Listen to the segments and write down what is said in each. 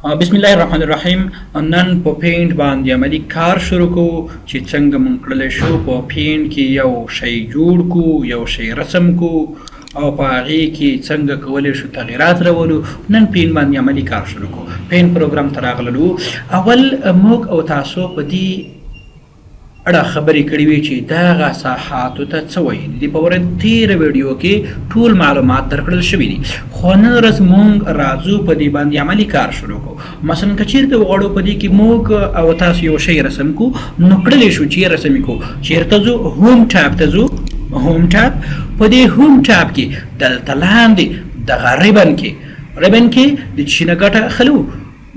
بسم الله الرحمن الرحیم. نن په پینټ باندې عملی کار شروع کوو چې څنګه مونږ کړلی شو په پینټ کې یو شی جوړ کو، یو شی رسم کو او په هغې کې څنګه کولی شو تغیرات راولو. نن پینټ باندې عملی کار شروع کوو. پینټ پروګرام ته راغللو. اول موږ او تاسو په دې اړه خبرې کړې وې چې دغه ساحاتو ته څه وایي. د دې په ورځ تېره ویډیو کې ټول معلومات درکړل شوي دي، خو نن ورځ موږ راځو په دې باندې عملي کار شروع کوو. مثلا که چېرته وغواړو په دې کې موږ او تاسو یو شی رسم کو، نو کړلی شو چې رسم یې کوو. چېرته ځو؟ هوم ټاب ته ځو. هوم ټاب، په دې هوم ټاب کې دلته لاندې دغه ریبن کې د چی نه ګټه اخلو،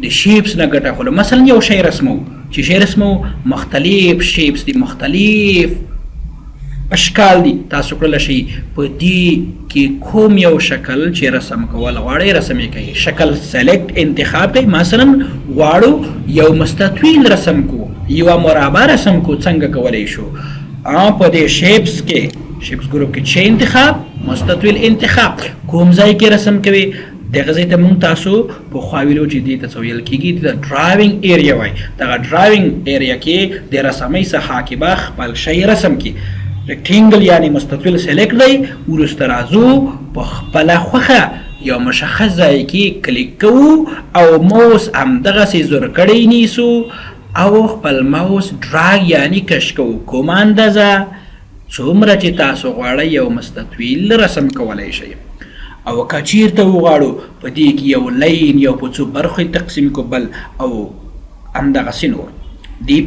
د شیپس نه ګټه اخلو. مثلا یو شی رسمو، چې شی رسمو مختلف شیپس دي، مختلف اشکال دي. تاسو کړلی شئ په دې کې کوم یو شکل چې رسم کول غواړئ رسم یې کوئ. شکل سلیکټ انتخاب کوئ. مثلا غواړو یو مستطیل رسم کو، یوه مربع رسم کو. څنګه کولی شو؟ په دې شیپس کې، شیپس ګروپ کې چې انتخاب، مستطیل انتخاب، کوم ځای کې رسم کوئ. دغه ځای ته مونږ تاسو پخوا ویلو چې دې ته څه ویل کېږي، د ډرایوینګ ایریا وایي. دغه ډرایوینګ ایریا کې د رسمۍ څخه کې به خپل شی رسم کړي. ریکټینګل یعنی مستطیل سلیکټ دی. وروسته راځو په خپله خوښه یو مشخص ځای کې کلیک کوو او موس همدغسې زور کړی نیسو او خپل موس ډراګ یعنی کش کوو. کومه اندازه څومره چې تاسو غواړئ یو مستطیل رسم کولی شئ. او که چیرته وغواړو په دې کې یو لین یو په څو برخو تقسیم کو بل او همدغسې نور.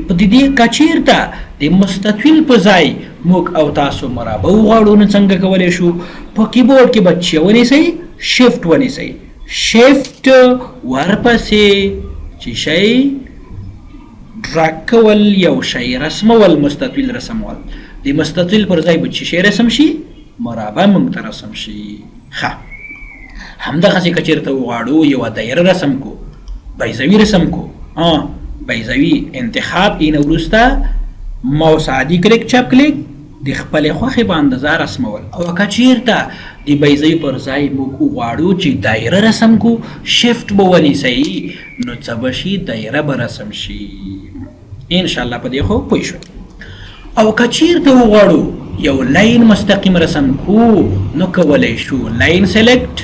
په دې که چیرته د مستطیل په ځای موږ او تاسو مربع وغواړو، نو څنګه کولی شو؟ په کیبورډ کې به چې ونیسئ، شفټ ونیسئ. شفټ ورپسې چې شی ډراګ کول، یو شی رسمول، مستطیل رسمول. د مستطیل پر ځای به چې شی رسم شي، مربع موږ ته رسم شي. ښه، همدغسې که چېرته وغواړو یوه دایره رسم کو، بیضوي رسم کو. بیضوي انتخاب، اینه وروسته موس عادي کلیک، چپ کلیک، د خپلې خوښې په اندازه رسمول. او که چېرته د بیضوي پر ځای موږ وغواړو چې دایره رسم کو، شفټ به ونیسئ، نو څه به شي؟ دایره به رسم شي. انشاءالله په دې خو پوه شوئ. او که چېرته وغواړو یو لاین مستقیم رسم کو، نو کولی شو لاین سلیکټ،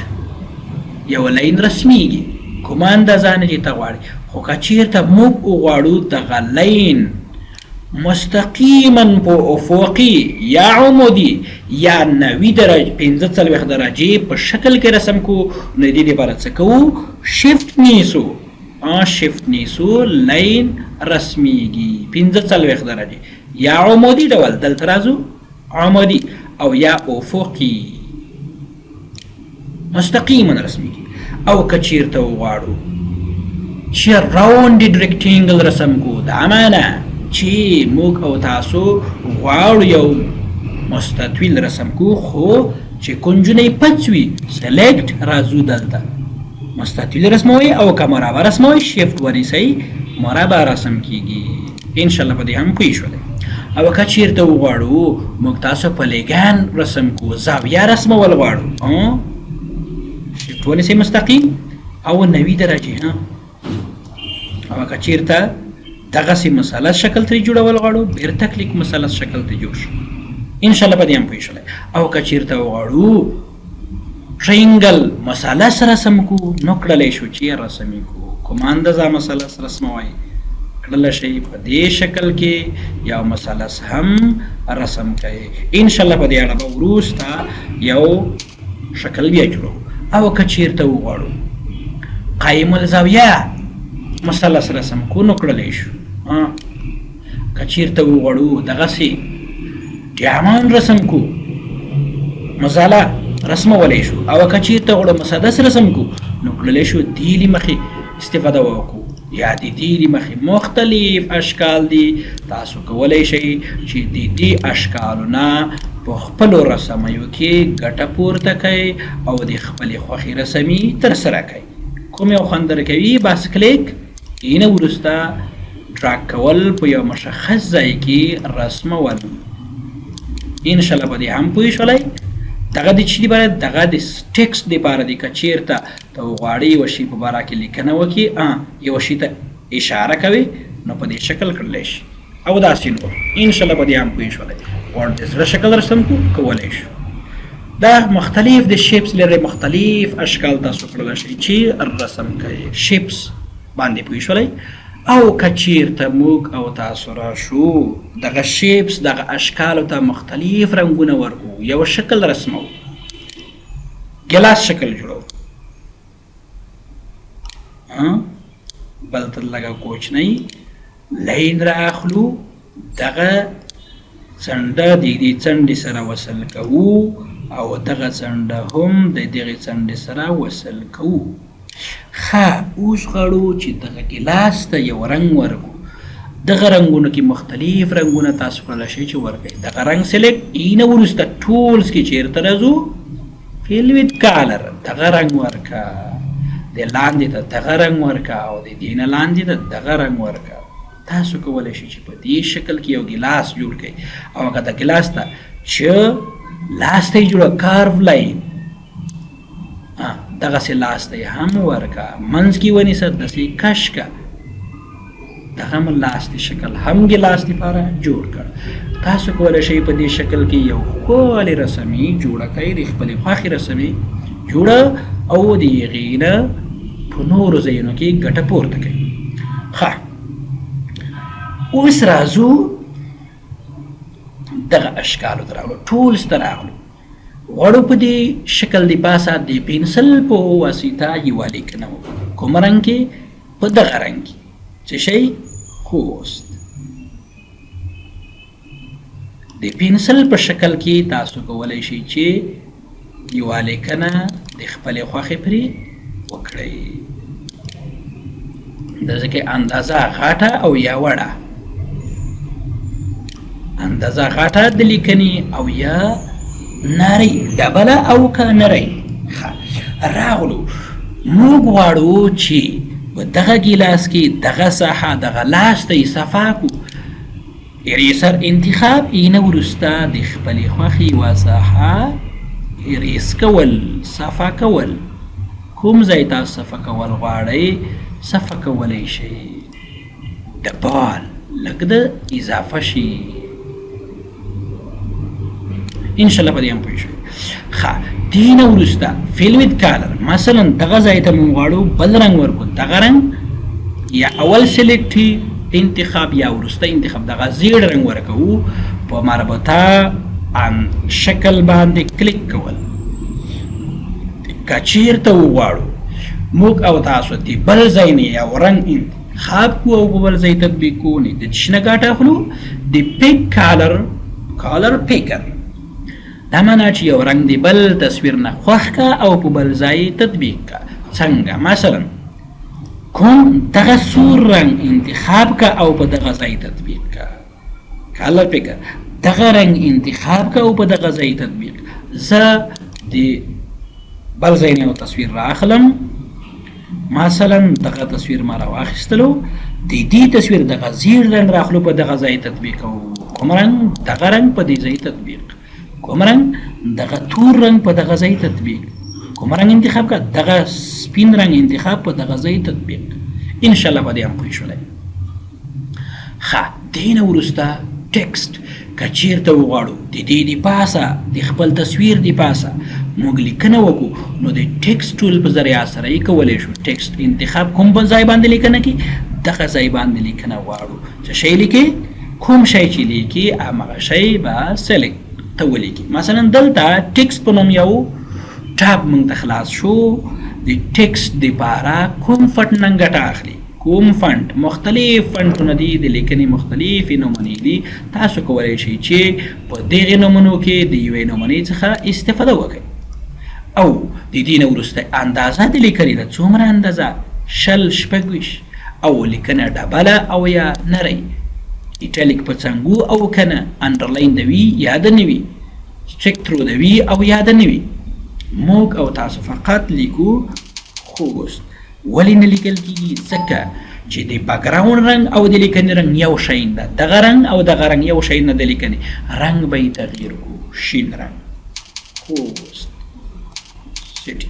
یو لاین رسمیږي کومه اندازه نه چې ته غواړې. خو که چېرته موږ وغواړو دغه لاین مستقیما په افقي یا عمودي یا 90 درجې 45 درجې په شکل کې رسم کو، نو دې لپاره څه کوو؟ شفټ نیسو. شفټ نیسو، لاین رسمیږي 45 درجې یا عمودي ډول. دلته راځو، عمودي او یا افقي مستقیما رسمیږي. او که چېرته وغواړو چې راونډډ ریکټینګل رسم کو، دا معنی چې موږ او تاسو غواړو یو مستطیل رسم کو، خو چې کنجونه یې پڅ وي، سلیکټ، راځو دلته مستطیل رسموئ. او که مربع رسموئ، شفټ ونیسئ، مربع رسم کیږي. انشاءالله په دې هم پوه شولئ. او که چېرته وغواړو موږ تاسو پلیګان رسم کو، زاویه رسمول غواړو، شفټ ونیسئ مستقیم او 90 درجې. او که چېرته دغسې مثلث شکل ترې جوړول غواړو، بیرته کلیک، مثلث شکل ترې جوړ شو. انشاءالله په دې هم پوه شولئ. او که چېرته وغواړو ټرینګل مثلث رسم کو، نو کړلی شو چې رسم یې کو. کومه اندازه مثلث رسموئ کړلی شئ. په دې شکل کې یو مثلث هم رسم کوئ. انشاءالله په دې اړه به وروسته یو شکل بیا جوړو. او که چېرته وغواړو قایم الزاویه مثلث رسم کو، نو کړلی شو. که چېرته وغواړو دغسې ډیامانډ رسم کو، مزاله رسمولی شو. او که چېرته وغواړو مسدس رسم کو، نو کړلی شو دیلي مخې استفاده وکړو. یا د دې مخې مختلف اشکال دي. تاسو کولی شئ چې د دې اشکالو نه په خپلو رسمیو کې ګټه پورته کوئ او د خپلې خوښې رسمي ترسره کوئ. کوم یو خوند درکوي، بس کلیک، اینه وروسته ډراګ کول، په یو مشخص ځای کې رسمول. انشاءالله په دې هم پوه شولئ. دغه د چی لپاره دغه د ټیکسټ لپاره دی که چیرته ته غواړې یو شي په باره کې لیکنه وکړي یو شي ته اشاره کوي نو په دې شکل کړلی شي او داسې نور انشاءالله په دې هم پوه شولی غواړو د زړه شکل رسم کړو کولی شو دا مختلف د شیپس لري مختلف اشکال تاسو کړلی شئ چې رسم کوي شیپس باندې پوه شولی او که چیرته موږ او تاسو راشو دغه شیپس دغه اشکالو ته مختلف رنګونه ورکو یو شکل رسمو ګلاس شکل جوړو بل ته لږه کوچنی لاین را اخلو دغه څنډه د دې څنډې سره وصل کوو او دغه څنډه هم د دغې څنډې سره وصل کوو اوس غواړو چې دغه ګلاس ته یو رنګ ورکو دغه رنګونو کې مختلف رنګونه تاسو کولای شئ چې ورکړئ دغه رنګ سلیکټ اینه وروسته ټولز کې چیرته راځو فیل ویت کالر دغه رنګ ورکا د لاندې ته دغه رنګ ورکا او د دې نه لاندې ته دغه رنګ ورکا تاسو کولای شئ چې په دې شکل کې یو ګلاس جوړ کړئ او هغه د ګلاس ته چې لاس ته یې جوړه کارو لاین دغسې لاس ته یې هم ورکا منځ کې ونیسه داسې کش کا دغه هم لاس د شکل هم ګلاس دپاره جوړ کړ تاسو کولی شئ په دې شکل کې یو ښکلې رسمي جوړه کړئ د خپلې خوښې رسمي جوړه او د هغې نه په نورو ځایونو کې ګټه پورته کوي اوس راځو دغه اشکالو ته راغلو ټولز ته راغلو غواړو په دې شکل د پاسه د پنسل په واسطه یوه لیکنه وکړو کوم رنګ کې په دغه رنګ کې څه شی خوست د پنسل په شکل کې تاسو کولی شئ چې یوه لیکنه د خپلې خوښې پرې وکړئ د ځکه اندازه غاټه او یا وړه اندازه غاټه د لیکنې او یا نری ډبله او که نری راغلو موږ غواړو چې په دغه ګیلاس کې دغه ساحه دغه لاس ته یې صفا کړو اریسر انتخاب اینه وروسته د خپلې خوښې یوه ساحه اریس کول صفا کول کوم ځای تاسو صفا کول غواړئ صفا کولی شئ د بال لږ د اضافه شي انشاءالله په دې هم پوه شئ دې نه وروسته فیل ویت کالر مثلا دغه ځای ته موږ غواړو بل رنګ ورکړو دغه رنګ یا اول سلیکټ انتخاب یا وروسته انتخاب دغه زیړ رنګ ورکوو په مربوطه شکل باندې کلیک کول که چیرته وغواړو موږ او تاسو د بل ځای نه یو رنګ انتخاب کوو او په بل ځای تطبیق کوو نو د څه نه ګټه اخلو د پیک کالر پیکر دا معنا چې یو رنګ د بل تصویر نه خوښ کا او په بل ځای تطبیق کا څنګه مثلا کوم دغه سور رنګ انتخاب کا او په دغه ځای تطبیق کا کالر پیکر دغه رنګ انتخاب کا او په دغه ځای تطبیق زه د بل ځای نه یو تصویر راخلم مثلا دغه تصویر ما راواخیستلو د دې تصویر دغه زیړ رنګ راخلو په دغه ځای تطبیق کوو کوم رنګ دغه رنګ په دې ځای تطبیق کوم رنګ دغه تور رنګ په دغه ځای تطبیق کوم رنګ انتخاب کا دغه سپین رنګ انتخاب په دغه ځای تطبیق انشاءالله په دې هم پوه شولی دې نه وروسته ټیکسټ که چیرته وغواړو د دې د پاسه د خپل تصویر د پاسه موږ لیکنه وکړو نو د ټیکسټ ټول په ذریعه سره یې کولی شو ټیکسټ انتخاب کوم ځای باندې لیکنه کې دغه ځای باندې لیکنه غواړو څه شی لیکې کوم شی چې لیکې همغه شی به سلیکټ ته ولیکي مثلا دلته ټیکسټ په نوم یو ټاب موږ ته خلاص شو د ټیکسټ دپاره کوم فنټ نه ګټه اخلي کوم فنټ مختلف فنټونه دي د لیکنې مختلفې نمونې دي تاسو کولی شئ چې په دغې نمونو کې د یوې نمونې څخه استفاده وکړئ او د دې نه وروسته اندازه د لیکنې ده څومره اندازه شپږ او لیکنه ډبله او یا نری ایټالیک په څنګو او کنه انډرلاین د وي یا د نه وي چک ترو د وي او یا د نه وي موږ او تاسو فقط لیکو خوست ولې نه لیکل کېږي ځکه چې د بیکګراوند رنګ او د لیکنې رنګ یو شی ده دغه رنګ او دغه رنګ یو شی نه د لیکنې رنګ به یې تغییر کړو شین رنګ خوست سټي.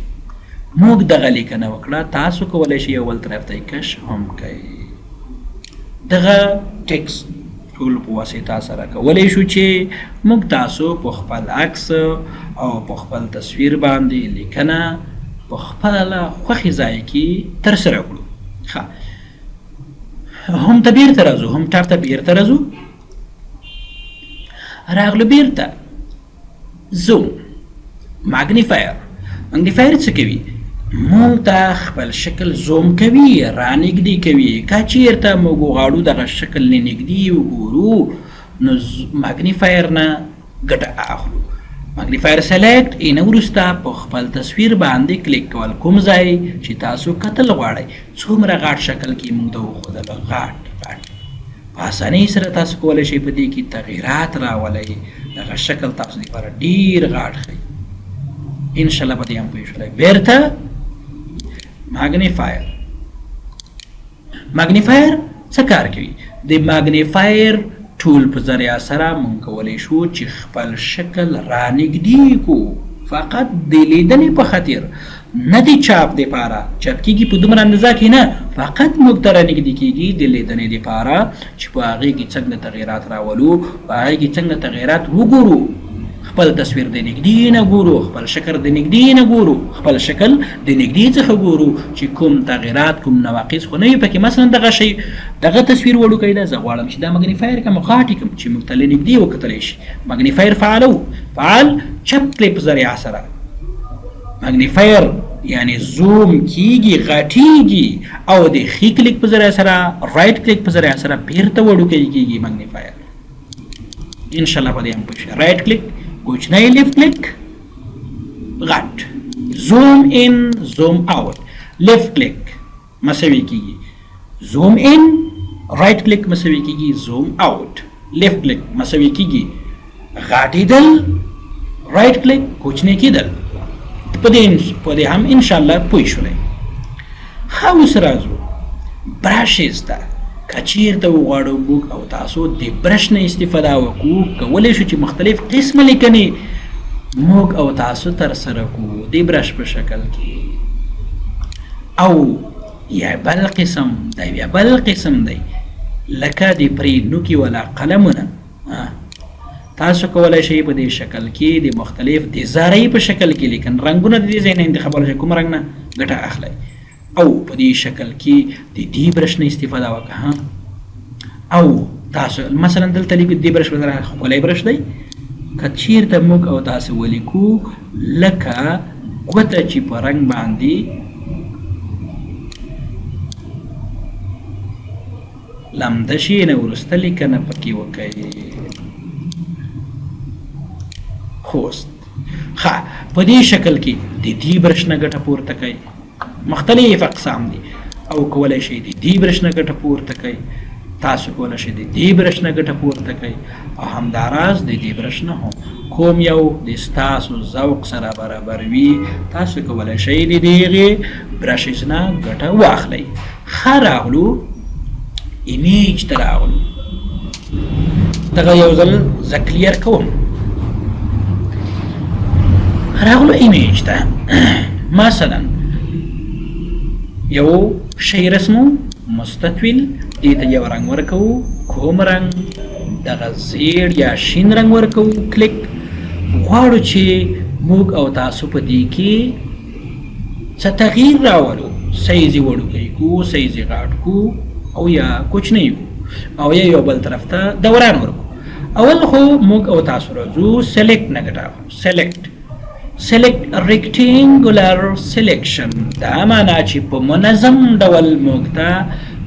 موږ دغه لیکنه وکړه، تاسو کولی شئ اول طرف ته کش هم کوئ. دغه ټیکسټ ټول په واسطه سره کولی شو چې موږ تاسو په خپل عکس او په خپل تصویر باندې لیکنه په خپله خوښې ځای کې ترسره کړو. ښه، هم ته بیرته راځو، هم ټاپ ته بیرته راځو. راغلو بیرته زوم ماګنیفایر. ماګنیفایر څه کوي؟ موږ ته خپل شکل زوم کوي، رانږدې کوي. که چېرته موږ وغواړو دغه شکل نه نږدې وګورو نو ماګنیفایر نه ګټه اخلو. ماګنیفایر سلیکټ اینه وروسته په خپل تصویر باندې کلیک کول، کوم ځای چې تاسو کتل غواړئ. څومره غاټ شکل کې موږ ته وښودله، غاټ په اسانۍ سره تاسو کولی شئ په دې کې تغییرات راولئ. دغه شکل تاسو لپاره ډېر غاټ ښیي. انشاءالله په دې هم پوه شولی. بیرته ماګنیفایر. ماګنیفایر څه کار کوي؟ د ماګنیفایر ټول په ذریعه سره موږ کولی شو چې خپل شکل رانږدې کړو، فقط د لیدنې په خاطر، نه د چاپ دپاره. چاپ کېږي په دومره اندازه کې نه، فقط موږ ته رانږدې کېږي د لیدنې دپاره چې په هغې کې څنګه تغییرات راولو، په هغې کې څنګه تغییرات وګورو. خپل تصویر د نږدې نه ګورو، خپل شکل د نږدې نه ګورو، خپل شکل د نږدې څخه ګورو چې کوم تغییرات، کوم نواقص خو نه وي پکې. مثلا دغه شی، دغه تصویر وړوکی ده، زه غواړم چې دا مګنیفایر کړم، غاټ یې کړم چې موږ ته له نږدې وکتلی شي. مګنیفایر فعال چپ کلیک په ذریعه سره. مګنیفایر یعنی زوم کیږي، غټیږي، او د ښي کلیک په ذریعه سره، رایټ کلیک په ذریعه سره بیرته وړوکی کیږي مګنیفایر. انشاءالله په دې هم پوه شئ. رایټ کلیک کوچنی، لیفت کلیک غټ، زوم ان زوم اوټ، لیفت کلیک مساوي کیږي زوم ان، رایټ کلیک مساوي کیږي زوم اوټ، لیفت کلیک مساوي کیږي غټېدل، رایټ کلیک کوچنی کېدل. په دې هم انشاءالله پوه شولئ. ښه، اوس راځو براشز ته. که چېرته وغواړو موږ او تاسو د برش نه استفاده وکړو، کولی شو چې مختلف قسمه لیکنې موږ او تاسو ترسره کړو د برش په شکل کې. او یا بل قسم دی، یا بل قسم دی لکه د پرې نوکي والا قلمونه. تاسو کولی شئ په دې شکل کې د مختلف د زارۍ په شکل کې، لیکن رنګونه د دې ځای نه انتخابولی شئ، کوم رنګ نه ګټه اخلئ. او په دې شکل کې د دې برش نه استفاده وکړه. او تاسو مثلا دلته لیکو دې برش بدره ښکلی برش دی. که چېرته موږ او تاسو ولیکو لکه ګوته چې په رنګ باندې لمده شي، نه وروسته لیکنه پکې وکړئ. خوست. ښه، په دې شکل کې د دې برش نه ګټه پورته کوئ. مختلف اقسام دي، او کولی شئ د دې برش نه ګټه پورته کوئ. تاسو کولی شئ د دې برش نه ګټه پورته کوئ، او همداراز د دې برش نه هم کوم یو د ستاسو ذوق سره برابر وي، تاسو کولی شئ د دغې برشز نه ګټه واخلئ. ښه، راغلو ایمیج ته راغلو. دغه یو ځل زه کلیر کوم. راغلو ایمیج ته. مثلا یو شی رسمو، مستطیل، دې ته یو رنګ ورکوو. کوم رنګ؟ دغه زیړ یا شین رنګ ورکوو. کلیک. غواړو چې موږ او تاسو په دې کې څه تغییر راولو. سایز یې وړوکی کړو، سایز یې غاټ کړو، او یا کوچنی کړو، او یا یو بل طرف ته دوران ورکړو. اول خو موږ او تاسو راځو سلیکټ نه ګټه اخلو. select rectangular selection، دا معنا چې په منظم ډول موږ ته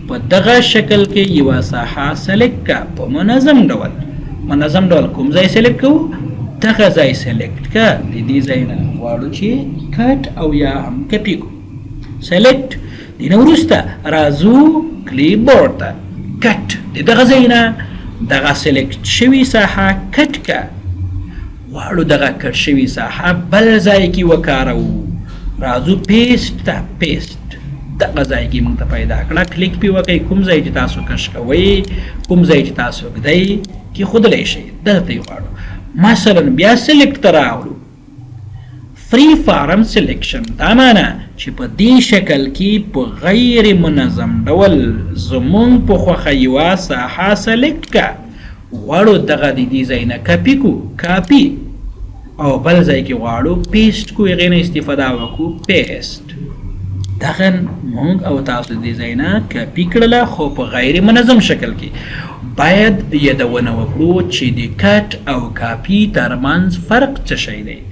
په دغه شکل کې یوه ساحه سلیکټ کا. په منظم ډول کوم ځای سلیکټ کوو؟ دغه ځای سلیکټ کا. د دې ځای نه غواړو چې کټ او یا هم کپي کړو. سلیکټ. د نه وروسته راځو کلیپبورډ ته. کټ. د دغه ځای نه دغه سلیکټ شوي ساحه کټ کا. غواړو دغه کټ شوي ساحه بل ځای کې وکاروو. راځو پیسټ ته. پیسټ دغه ځای کې موږ ته پیدا کړه. کلیک پې وکړئ. کوم ځای چې تاسو کش کوئ، کوم ځای چې تاسو ږدئ کېښودلی شئ، دلته یې غواړو. مثلا بیا سلیکټ ته راغلو. فري فارم سلیکشن دا معنا چې په دې شکل کې په غیر منظم ډول زمونږ په خوښه یوه ساحه سلیکټ کا غواړو دغه د دې ځای نه کاپي کو کاپي او بل ځای کې غواړو پیسټ کو هغې نه استفاده وکړو پیسټ دغه مونږ او تاسو د دې ځای نه کاپي کړله خو په غیر منظم شکل کې باید یادونه وکړو چې د کټ او کاپي ترمنځ فرق څه شی دی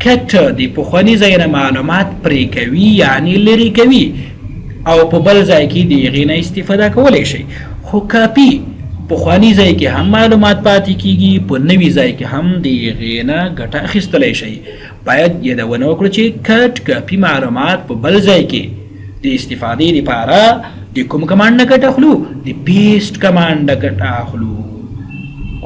کټ د پخواني ځای نه معلومات پرې کوي یعنی لرې کوي او په بل ځای کې د هغې نه استفاده کولی شي خو کاپي پخواني ځای کې هم معلومات پاتې کیږي په نوي ځای کې هم د هغې نه ګټه اخیستلی شي باید یادونه وکړو چې کټ کاپي معلومات په بل ځای کې د استفادې لپاره د کوم کمانډ نه ګټه اخلو د پیسټ کمانډ نه ګټه اخلو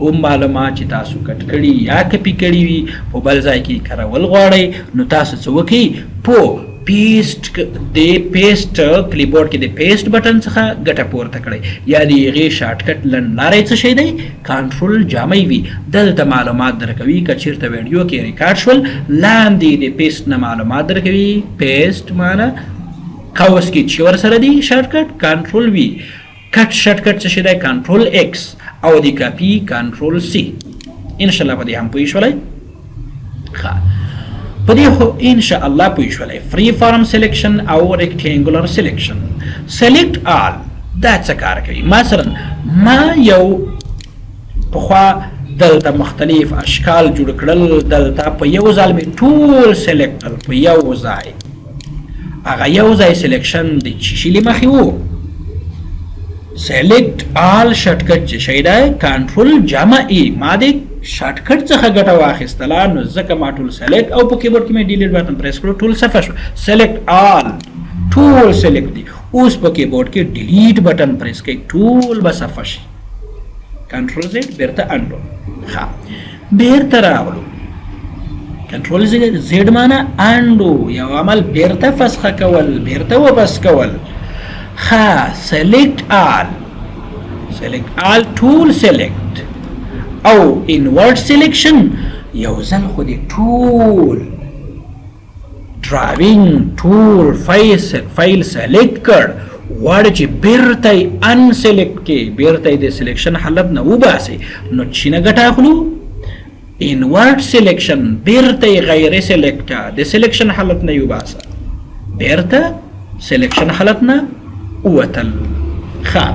کوم معلومات چې تاسو کټ کړي یا کپي کړي وي په بل ځای کې کارول غواړئ نو تاسو څه وکړئ په پیسټ د پیسټ کلیبورډ کې د پیسټ بټن څخه ګټه پورته کړئ یا د هغې شارټکټ لنډلاری څه شی دی کنټرول جامع وي دلته معلومات درکوي که چیرته ویډیو کې ریکارډ شول لاندې د پیسټ نه معلومات درکوي پیسټ معنا قوس کې چې ورسره دی شارټکټ کنټرول وي کټ شارټکټ څه شی دی کنټرول ایکس او د کاپي کنټرول سی انشاءالله په دې هم پوه شولی ښه په دې خو انشاءالله پوه شولی فري فارم سلیکشن او ریکټینګولر سلیکشن سلیکټ آل دا څه کار کوي مثلا ما یو پخوا دلته مختلف اشکال جوړ کړل دلته په یو ځل مې ټول سلیکټ کړل په یو ځای هغه یو ځای سلیکشن د چې شي له مخې و سلیکټ آل شارټکټ چې شی دی کنټرول جمع ای ما د شارټکټ څخه ګټه واخیستله نو ځکه ما ټول سلیکټ او په کیبورډ کې مې ډیلیټ بټن پریس کړو ټول صفحه شو سلیکټ آل ټول سلیکټ دي اوس په کیبورډ کې ډیلیټ بټن پریس کړئ ټول به صفحه شي کنټرول زیډ بیرته انډو ښه بیرته راغلو کنټرول زیډ معنا انډو یو عمل بیرته فسخه کول بیرته واپس کول ښه سلیکټ آل ټول سلیکټ او انورډ سلیکشن یو ځل خو دې ټول ډرایوینګ ټول فایل سلیکټ کړ غواړي چې بیرته یې ان سلیکټ کې بیرته یې د سلیکشن حالت نه وباسئ نو چې نه ګټه اخلو انورډ سلیکشن بیرته یې غیر سلیکټ کا د سلیکشن حالت نه یوباسه بیرته سلیکشن حالت نه ووتل ښه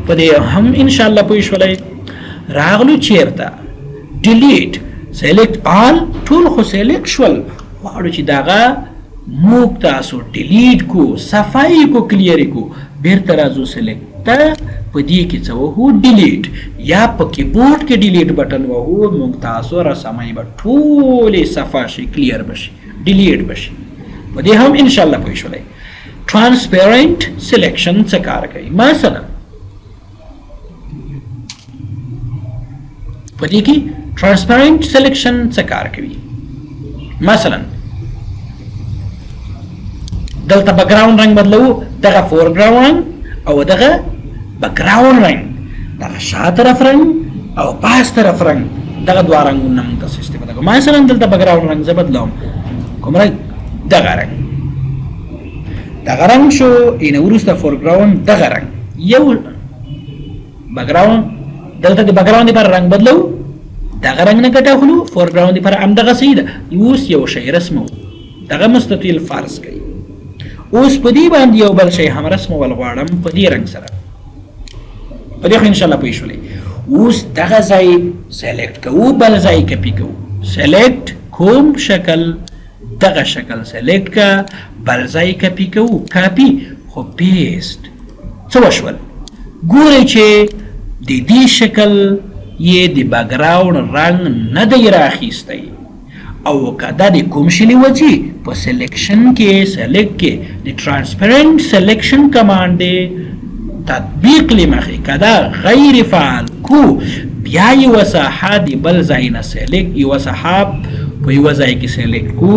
په دې هم انشاءالله پوه شولی راغلو چیرته ډیلیټ سلیکټ آل ټول خو سلیکټ شول غواړو چې دغه موږ تاسو ډیلیټ کو صفایي کو کلیئر کو بیرته راځو سلیکټ ته په دې کې څه وهو ډیلیټ یا په کیبورډ کې ډیلیټ بټن وهو موږ تاسو رسمۍ به ټولې صفحه شي کلیئر بشي ډیلیټ بشي په دې هم انشاءالله پوه شولی ترانسپیرنټ سلیکشن څه کار کوي مثلا په دې کې ترانسپیرنټ سلیکشن څه کار کوي مثلا دلته بکګراوند رنګ بدلو دغه فورګراوند رنګ او دغه بکګراوند رنګ دغه شا طرف رنګ او پاس طرف رنګ دغه دوه رنګونه موږ تاسو استفاده کوو مثلا دلته بکګراوند رنګ زه بدلوم کوم رنګ دغه رنګ دغه رنګ شو اینه وروسته فورګراوند دغه رنګ یو بکګراوند دلته د بکګراوند لپاره رنګ بدلو دغه رنګ نه ګټه اخلو فورګراوند لپاره همدغه صحیح ده اوس یو شی رسمو دغه مستطیل فرض کوي اوس په دې باندې یو بل شی هم رسمول غواړم په دې رنګ سره په دې خو انشاءالله پوه شولئ اوس دغه ځای سلیکټ کوو بل ځای کپي کوو سلیکټ کوم شکل دغه شکل سلیکټ کا بل ځای کپي کوو کاپي خو پیسټ څه وشول ګورئ چې د دې شکل یې د بکګراوند رنګ نه دی راخیستی او که دا د کوم شي وځي په سلیکشن کې سلیکټ کې د ترانسپیرنټ سلیکشن کمانډ دی تطبیق لمخې که دا غیر فعال کو بیا یوه ساحه د بل ځای نه سلیکټ یوه ساحه په یوه ځای کې سلیکټ کو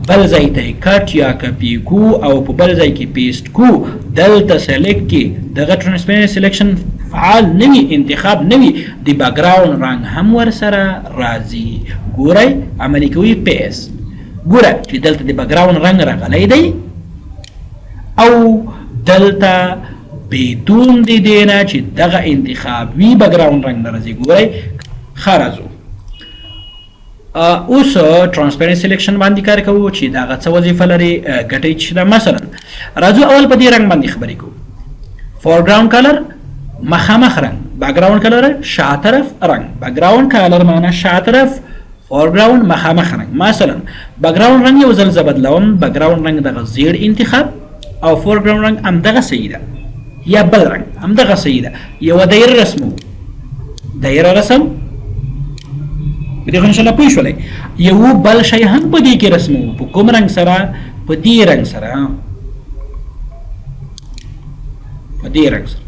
بل ځای ته یې کټ یا کپي کو او په بل ځای کې پیسټ کو دلته سلیکټ کې دغه ترانسپیرنټ سلیکشن فعال نوي انتخاب نوي د بکګراوند رنګ هم ورسره راځي ګورئ عملي کوي پیسټ ګوره چې دلته د بګراوند رنګ راغلی دی او دلته بدون د دې نه چې دغه انتخاب وي بګراوند رنګ نه راځي. ګورئ ښه راځو اوس ترانسپیرنت سلیکشن باندې کار کوو چې دغه څه وظیفه لري ګټې چې ده. مثلا راځو اول په دې رنګ باندې خبرې کوو. فورګراوند کلر مخامخ رنګ، بګراوند کلر شا طرف رنګ. بګراوند کلر معنا شا طرف، فورګراوند مخامخ رنګ. مثلا بګراوند رنګ یو ځل زه بدلوم، بګراوند رنګ دغه زیړ انتخاب او فورګراوند رنګ همدغه صحیح ده یا بل رنګ همدغه صحیح ده. یوه دایره رسمو، دایره رسم په دې خو انشاءالله پوه شولئ. یو بل شی هم په دې کې رسمو. په کوم رنګ سره؟ په دې رنګ سره، په دې رنګ سره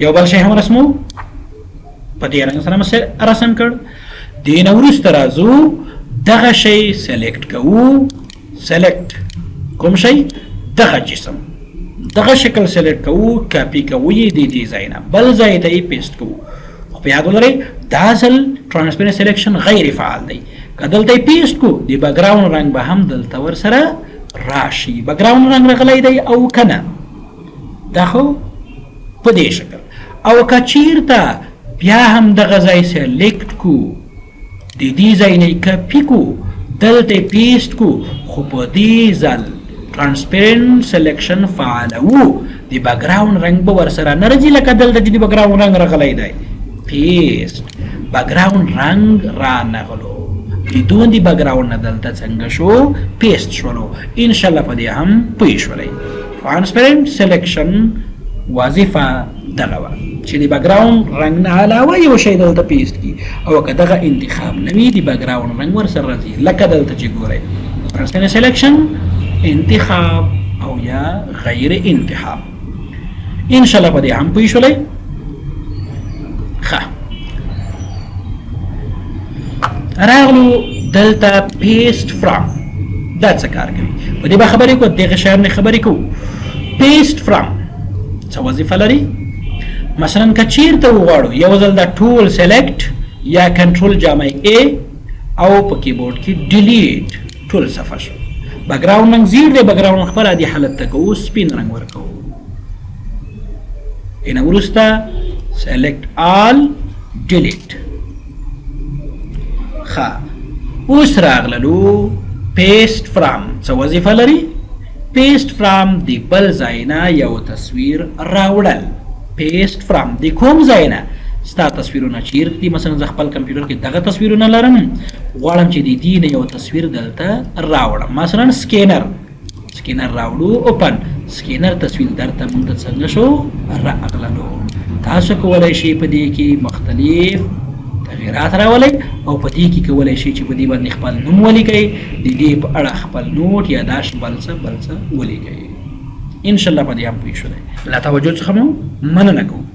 یو بل شی هم رسمو، په دې رنګ سره مې رسم کړ. دې نه وروسته راځو دغه شی سلیکټ کوو. سلیکټ کوم شی؟ دغه جسم، دغه شکل سلیکټ کوو، کاپی کوو یې د دې ځای نه بل ځای ته یې پیسټ کوو. خو په یاد ولرئ دا ځل ترانسپیرنت سلیکشن غیر فعال دی. که دلته یې پیسټ کو د بګراوند رنګ به هم دلته ورسره راشي. بګراوند رنګ راغلی دی او که نه؟ دا خو په دې شکل. او که چیرته بیا هم دغه ځای سلیکټ کو، د دې ځای نه یې کاپي کو، دلته یې پیسټ کو، خو په دې ځل ترانسپیرنت سلیکشن فعاله وو، د بګراوند رنګ به ورسره نه راځي لکه دلته چې د بګراوند رنګ راغلی دی. پیسټ بګراوند رنګ رانغلو، بدون د بګراوند نه دلته څنګه شو؟ پیسټ شولو. انشاءالله په دې هم پوه شولئ. ترانسپیرنت سلیکشن وظیفه دغه وه چې د بګراوند رنګ نه علاوه یو شی دلته پیسټ کړي، او که دغه انتخاب نه وي د بګراوند رنګ ورسره راځي لکه دلته چې ګورئ ترانسپیرنت سلیکشن انتخاب او یا غیر انتخاب. انشاءالله په دې هم پوه شولئ. ښه راغلو دلته پیسټ فرام دا څه کار کوي؟ په دې به خبرې کوو، دغه شیانو نه خبرې کوو. پیسټ فرام څه وظیفه لري؟ مثلا که چیرته وغواړو یو ځل دا ټول سلیکټ یا کنټرول جامع ا او په کیبورډ کې ډیلیټ ټول صفحه شو. بګراوند رنګ زیړ دی، بګراوند خپل عادي حالت ته کوو، سپین رنګ ورکوو. اینه وروسته سلیکټ آل ډیلیټ. ښه اوس راغللو پیسټ فرام څه وظیفه لري؟ پیسټ فرام د بل ځای نه یو تصویر راوړل. پیسټ فرام د کوم ځای نه؟ ستا تصویرونه چیرته دي؟ مثلا زه خپل کمپیوټر کې دغه تصویرونه لرم، غواړم چې د دې نه یو تصویر دلته راوړم. مثلا سکینر راوړو، اوپن سکینر تصویر درته مونږ ته څنګه شو؟ راغللو. تاسو کولی شئ په دې کې مختلف تغییرات راولئ او په دې کې کولی شئ چې په دې باندې خپل نوم ولیکئ، د دې په اړه خپل نوټ یا داشت بل څه ولیکئ. انشاءالله په دې هم پوه شولئ. له توجه څخه مو مننه کوم.